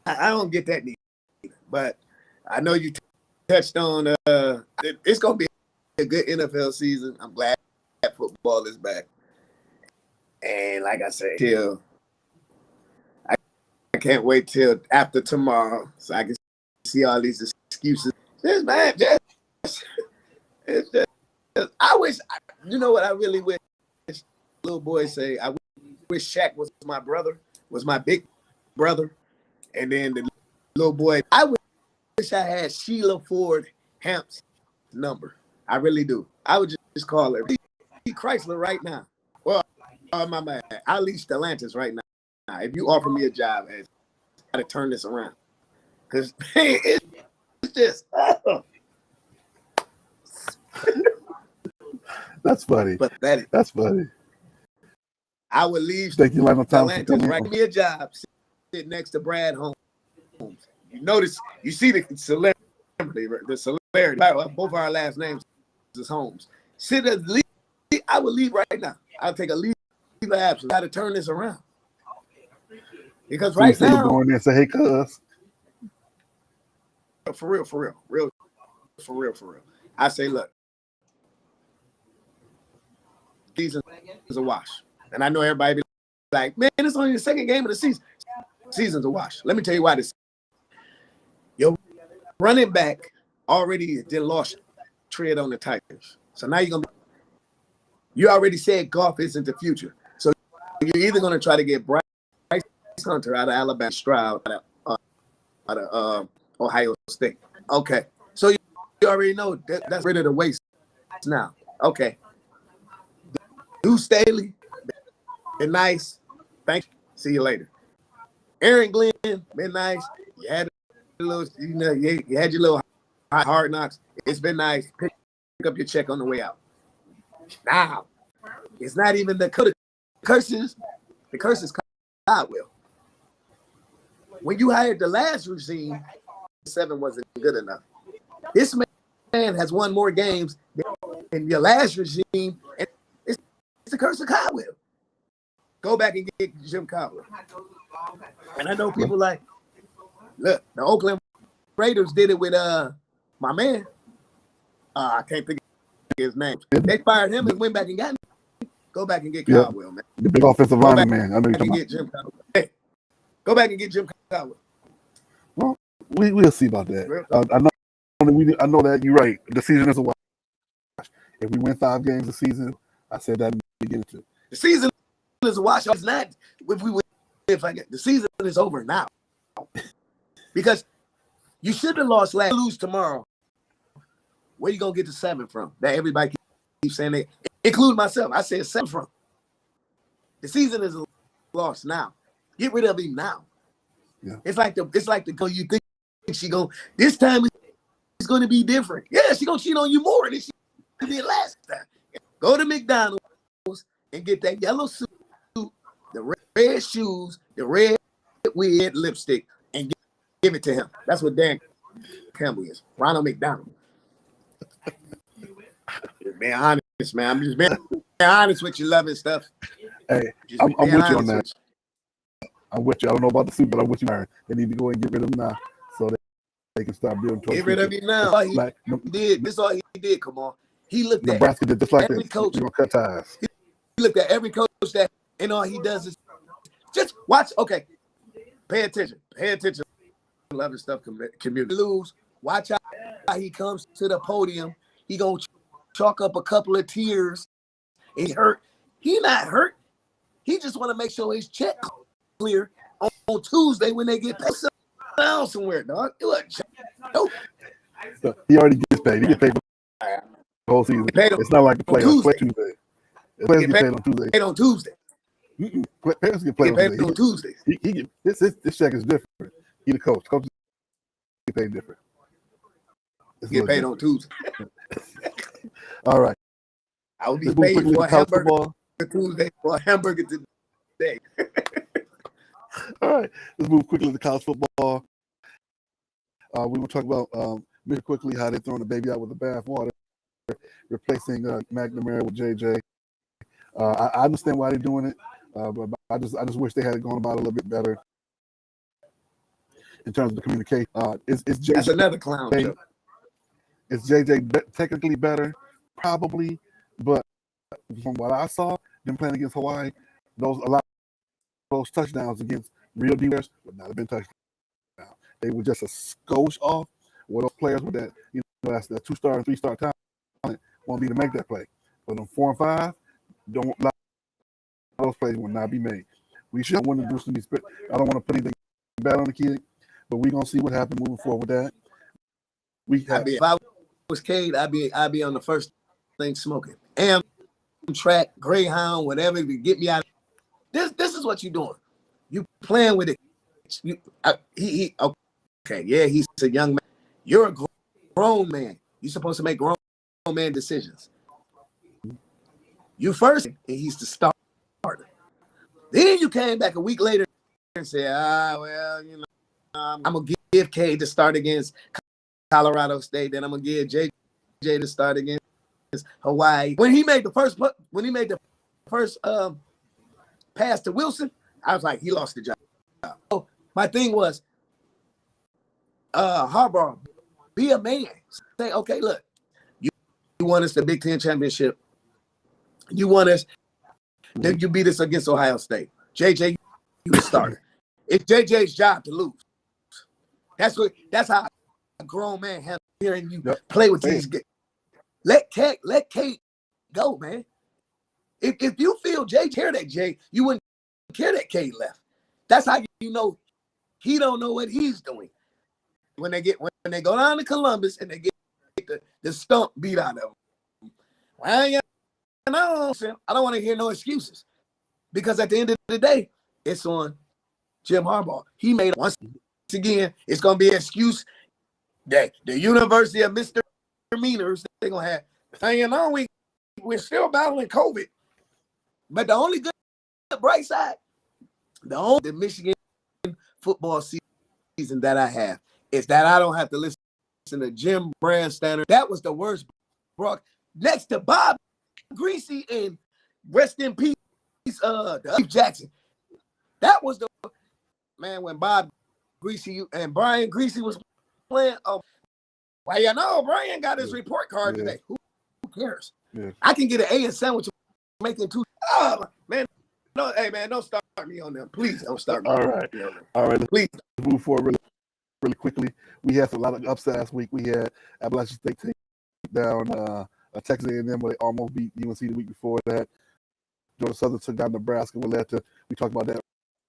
I don't get that neither, but I know you touched on it's going to be a good NFL season. I'm glad football is back. And like I said, I can't wait till after tomorrow so I can see all these excuses. It's just I wish, you know what I really wish? Little boy say, I wish Shaq was my brother was my big brother, and then the little boy. I wish I had Sheila Ford Hamp's number. I really do. I would just call her Chrysler right now. Well, my bad. I'll leave Stellantis right now. If you offer me a job, I got to turn this around. Because it's just. That's funny. Pathetic. That's funny. I would leave Thank you, Lionel Thompson. Stellantis, write me a job, sit next to Brad Holmes. You notice, you see the celebrity, both our last names is Holmes. I would leave right now. I'll take a leave of absence. Got to turn this around. Because so right now, go in there and say, hey, cuz. For real. I say, look, season is a wash. And I know everybody be like, man, it's only the second game of the season. Season's a wash. Let me tell you why this. Your running back already did lost tread on the Titans. So now you already said Goff isn't the future. So you're either going to try to get Bryce Hunter out of Alabama, Stroud out of Ohio State. Okay. So you already know that's rid of the waste now. Okay. Do Staley, been nice. Thank you. See you later. Aaron Glenn, been nice. You had a little, you had your little hard knocks. It's been nice. Pick up your check on the way out. Now, it's not even the curses. The curses God will. When you hired the last regime, 7 wasn't good enough. This man has won more games than your last regime, and it's the curse of Caldwell. Go back and get Jim Caldwell. And I know people like, look, the Oakland Raiders did it with my man. I can't think of his name. They fired him and went back and got him. Go back and get Caldwell, man. The big offensive lineman, man. I know you're talking about. Jim Caldwell. Hey, go back and get Jim Caldwell. Well, we'll see about that. I know that you're right. The season is a wash. If we win 5 games a season, I said that in the beginning too. The season is a wash. It's not if we win. The season is over now. Because you should have lost last, lose tomorrow. Where you gonna get the 7 from? That everybody keeps saying they, including myself. I said 7 from. The season is a loss now. Get rid of him now. Yeah. It's like the girl you think she gonna this time it's gonna be different. Yeah, she gonna cheat on you more than she did last time. Go to McDonald's and get that yellow suit, the red shoes, the red wig, lipstick, and give it to him. That's what Dan Campbell is. Ronald McDonald. Being honest, man. I'm just being honest with you, loving stuff. Hey, I'm with you on that. I'm with you. I don't know about the suit, but I'm with you. They need to go and get rid of him now so that they can start building towards. Get rid of him now. All he did. This is all he did. Come on. He looked at Nebraska did just like every this. coach. We're gonna cut ties. He looked at every coach that, and all he does is just watch. Okay, pay attention. Pay attention. Loving stuff. Community lose. Watch how he comes to the podium. He gonna chalk up a couple of tears. He hurt. He not hurt. He just want to make sure his check clear on Tuesday when they get paid down somewhere, dog. Nope. So he already gets paid. He gets paid for the whole season. It's not like the playoffs play Tuesday. The players get paid on Tuesday. Paid on Tuesday. Players get paid on Tuesday. He get this check is different. He the coach. Coaches get paid different. Get paid on Tuesday. All right. I will be paid for a hamburger Tuesday for a hamburger today. All right. Let's move quickly to college football. We will talk about very quickly how they're throwing the baby out with the bathwater, replacing McNamara with JJ. I understand why they're doing it, but I just wish they had gone about it a little bit better in terms of the communication. Is JJ, that's another clown joke. Is JJ technically better? Probably, but from what I saw, them playing against Hawaii, a lot of those touchdowns against real defenders would not have been touchdowns. They were just a skosh off. Where those players with that, that's the 2-star and 3-star talent won't be to make that play. But on 4 and 5, don't allow those plays will not be made. We should want to do some. I don't want to put anything bad on the kid, but we're gonna see what happens moving forward with that. If I was Cade, I'd be on the first thing smoking. Amtrak, Greyhound, whatever to get me out. This is what you're doing. You playing with it. Okay, yeah, he's a young man. You're a grown man. You're supposed to make grown man decisions. You first, and he's the starter. Then you came back a week later and said, well, you know, I'm gonna give Cade to start against Colorado State. Then I'm gonna give JJ to start against Hawaii. When he made the first pass to Wilson, I was like, he lost the job. So my thing was, Harbaugh, be a man. Say, okay, look, you won us the Big Ten championship. You won us. Then you beat us against Ohio State. JJ, you the starter. It's JJ's job to lose. That's how a grown man has hearing you play with these guys. Let Kate go, man. If you feel Jay care that Jay, you wouldn't care that Kate left. That's how you know he don't know what he's doing. When they go down to Columbus and they get the stump beat out of them. Well, yeah, no, I don't want to hear no excuses. Because at the end of the day, it's on Jim Harbaugh. He made it once again. It's gonna be an excuse that the University of Misdemeanors they're gonna have. Saying, no, we're still battling COVID. But the only good bright side, the Michigan football season that I have is that I don't have to listen to Jim Brandstatter. That was the worst. Brock next to Bob Greasy and rest in peace, Steve Jackson. That was the man when Bob Greasy and Brian Greasy was playing. Oh, well, you know, Brian got his report card today. Who cares? Yeah. I can get an A and sandwich making two. Oh man, no, hey man, don't start me on them. Please don't start me. All right. Please move forward really quickly. We had a lot of upset last week. We had Appalachian State take down Texas A&M, but they almost beat UNC the week before that. Georgia Southern took down Nebraska. We talked about that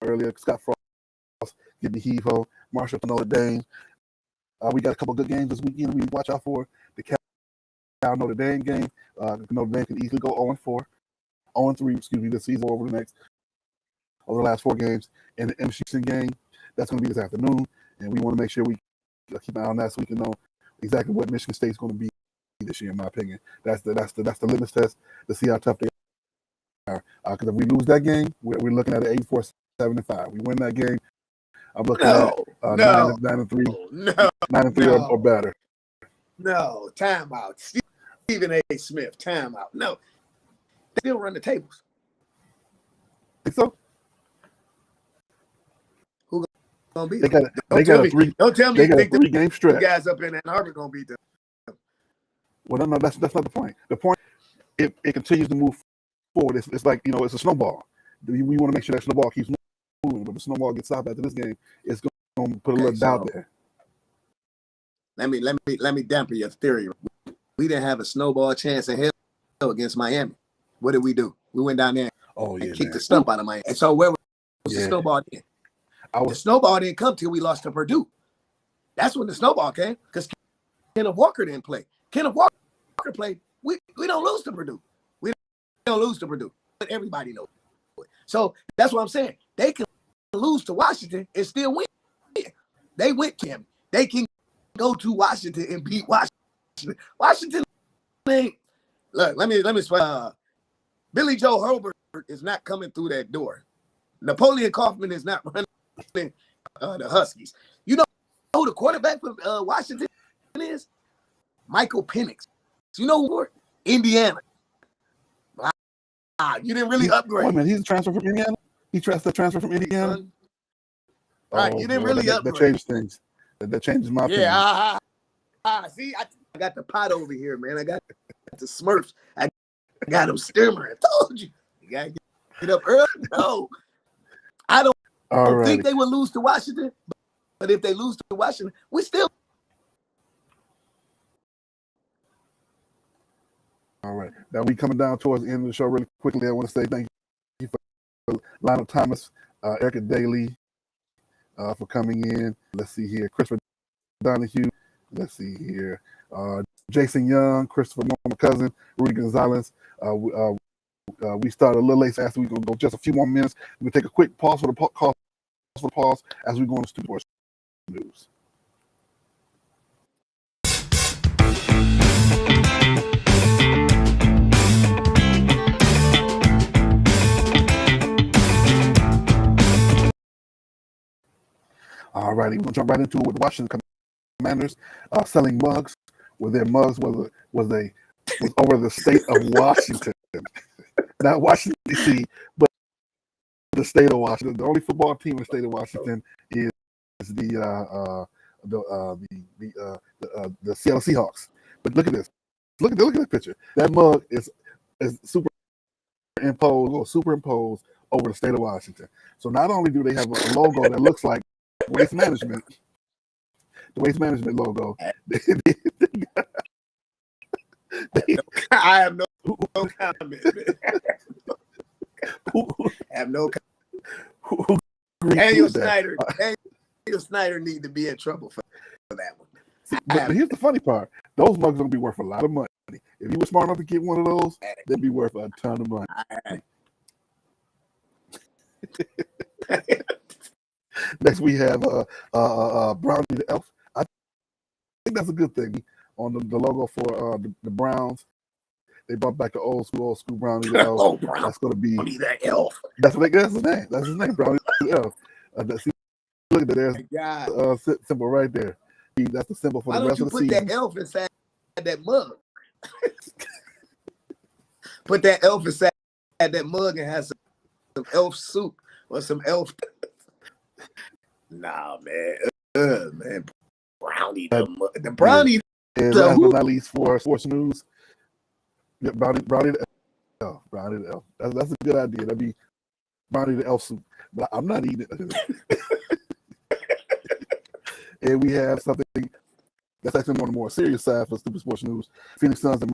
earlier. Scott Frost getting the heave-ho. Marshall to Notre Dame. We got a couple good games this weekend. We watch out for the Cal Notre Dame game. Notre Dame can easily go 0-4, 0-3. This season over the last 4 games. And the Michigan game, that's going to be this afternoon. And we want to make sure we keep an eye on that so we can know exactly what Michigan State's going to be this year, in my opinion. That's the litmus test to see how tough they are. Because if we lose that game, we're looking at an 84-75. We win that game, I'm looking at 9-3, 9-3 or better. No, timeout. Stephen A. Smith, timeout. No, they still run the tables. Think so? Who gonna beat them? Don't tell me you think the 3-game stretch. Guys up in Ann Arbor gonna beat them. Well, no, that's not the point. The point, it continues to move forward. It's like, you know, it's a snowball. We want to make sure that snowball keeps moving. But if the snowball gets stopped after this game, it's going to put a little doubt there. Let me dampen your theory. We didn't have a snowball chance in hell against Miami. What did we do? We went down there and kicked the stump out of Miami. And so where was the snowball then? The snowball didn't come till we lost to Purdue. That's when the snowball came because Kenneth Walker didn't play. Kenneth Walker played. We don't lose to Purdue. We don't lose to Purdue. But everybody knows. So that's what I'm saying. They can lose to Washington and still win. They went to him. They can go to Washington and beat Washington. Washington ain't. Look, let me explain. Billy Joe Herbert is not coming through that door. Napoleon Kaufman is not running the Huskies. You know who the quarterback for Washington is? Michael Penix. You know who? Indiana. You didn't really upgrade. Wait a minute, he's a transfer from Indiana? He transfer from Indiana? Right, you didn't really upgrade. That changes things. That changes my opinion. See, I got the pot over here, man. I got the Smurfs. I got them steaming. I told you. You got to get up early. No. I don't think they would lose to Washington. But if they lose to Washington, we still. All right. Now we coming down towards the end of the show really quickly. I want to say thank you for Lionel Thomas Erica Daly for coming in. Let's see here. Christopher Donahue. Let's see here. Jason Young, Christopher my cousin, Rudy Gonzalez. We started a little late, so we're going to go just a few more minutes. We're going to take a quick pause for the pause as we go into Stupid Sports News. All righty, we're going to jump right into it with the Washington Commanders selling mugs. Where their mugs was over the state of Washington, not Washington D.C., but the state of Washington. The only football team in the state of Washington is the Seattle Seahawks. But look at this. Look at this picture. That mug is superimposed over the state of Washington. So not only do they have a logo that looks like Waste Management, the Waste Management logo. I have no comment. I have no comment. Daniel Snyder need to be in trouble for that one. But here's the funny part. Those mugs are going to be worth a lot of money. If you were smart enough to get one of those, they'd be worth a ton of money. Next, we have Brownie the Elf. I think that's a good thing. On the logo for the Browns, they brought back the old school Brownie the Elf. Oh, Brownie, that's going to be the Elf. That's his name. That's his name, Brownie the Elf. Look at that. There's symbol right there. That's the symbol for the rest of the season. Why don't you put that elf inside that mug? Put that elf inside that mug and have some elf soup or some elf. Nah, man. Man. Brownie the Brownie. And last but not least for sports news, Brownie the Elf. Brownie the Elf. That's a good idea. That'd be Brownie the Elf soup. But I'm not eating it. And we have something that's actually on the more serious side for Stupid Sports News. Phoenix Suns and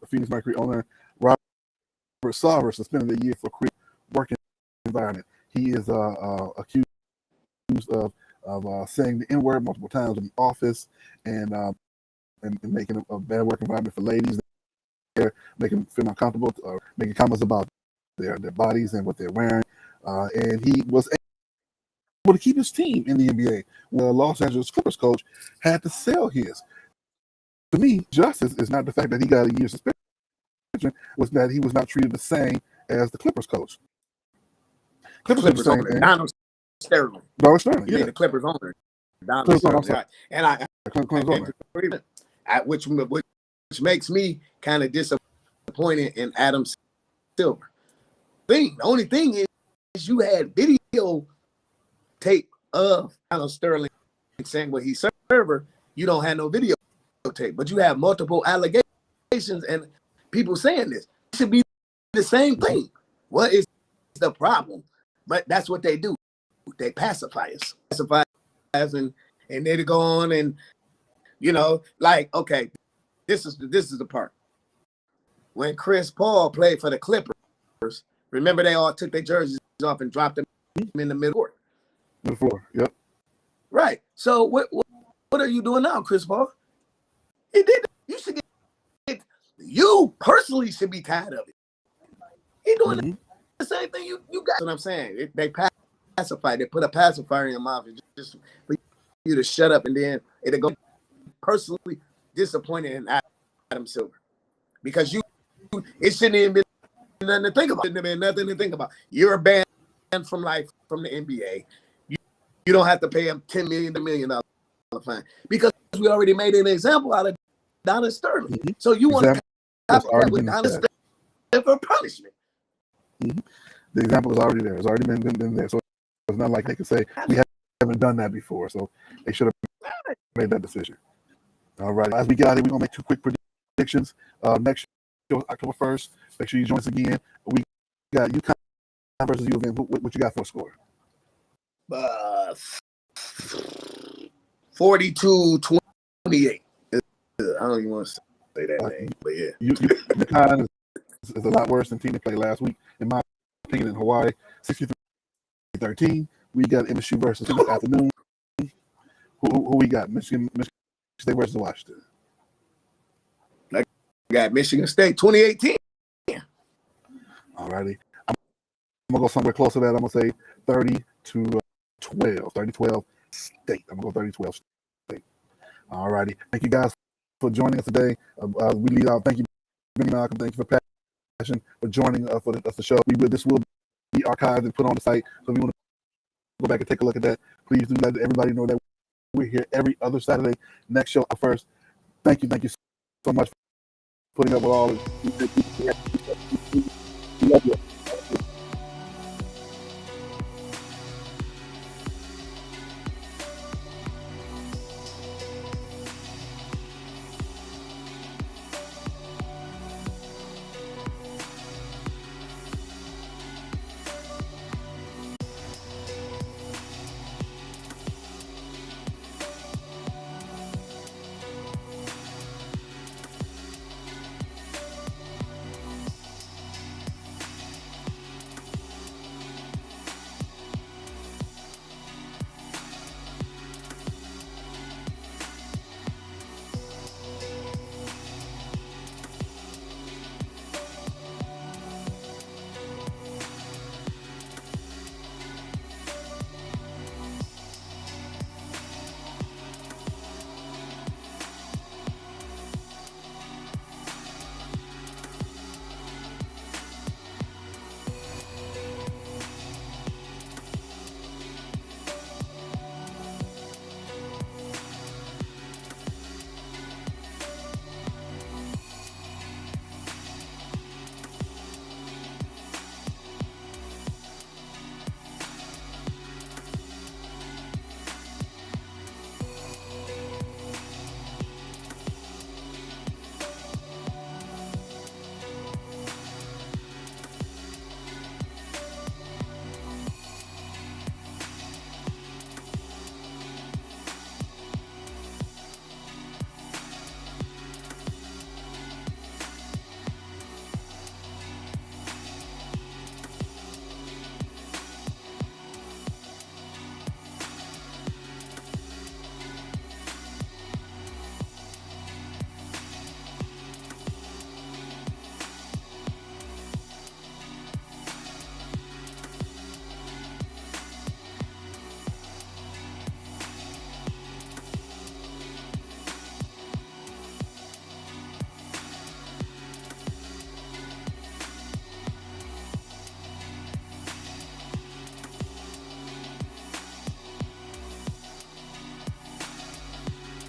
Phoenix Mercury owner Robert Sarver suspended a year for creating working environment. He is accused of saying the N-word multiple times in the office and making a bad work environment for ladies there, making them feel uncomfortable, making comments about their bodies and what they're wearing. And he was able to keep his team in the NBA. Well, the Los Angeles Clippers coach had to sell his. To me, justice is not the fact that he got a year suspension, was that he was not treated the same as the Clippers coach. Clippers owner, Donald Sterling. Donald Sterling, yeah. The Clippers owner. Donald Sterling. Right. And I which makes me kind of disappointed in Adam Silver. The only thing is you had video tape of Donald Sterling saying what he server. You don't have no video tape, but you have multiple allegations and people saying this. It should be the same thing. What is the problem? But that's what they do. They pacify us, and they go on and like, okay, this is the part. When Chris Paul played for the Clippers, remember they all took their jerseys off and dropped them in the middle court. The floor, yep. Right. So what are you doing now, Chris Paul? He did. You should get. You personally should be tired of it. He doing the same thing. You got what I'm saying. They pacify. They put a pacifier in your mouth just for you to shut up, and then it'll go. Personally disappointed in Adam Silver because it shouldn't even be nothing to think about. It shouldn't have been nothing to think about. You're banned from the NBA. You don't have to pay him $10 million fine because we already made an example out of Donald Sterling. Mm-hmm. So you want to have that with Donald Sterling for punishment. Mm-hmm. The example is already there. It's already been there. So it's not like they can say we haven't done that before. So they should have made that decision. All right. As we got it, we're going to make two quick predictions. Next show, October 1st. Make sure you join us again. We got UConn versus U of M. What you got for a score? 42-28. I don't even want to say that name, but yeah. UConn is a lot worse than team they played last week, in my opinion, in Hawaii. 63-32. 13. We got MSU versus this afternoon. Who we got? Michigan State versus Washington. I got Michigan State 2018. All righty. I'm going to go somewhere close to that. I'm going to say 30-12. 30-12 State. I'm going to go 30-12 State. All righty. Thank you guys for joining us today. We lead out. Thank you, Benny Malcolm. Thank you for Passion for joining us for the show. This will be archived and put on the site. So if you want to go back and take a look at that, please do let everybody know that we're here every other Saturday. Next show first. Thank you so much for putting up with all of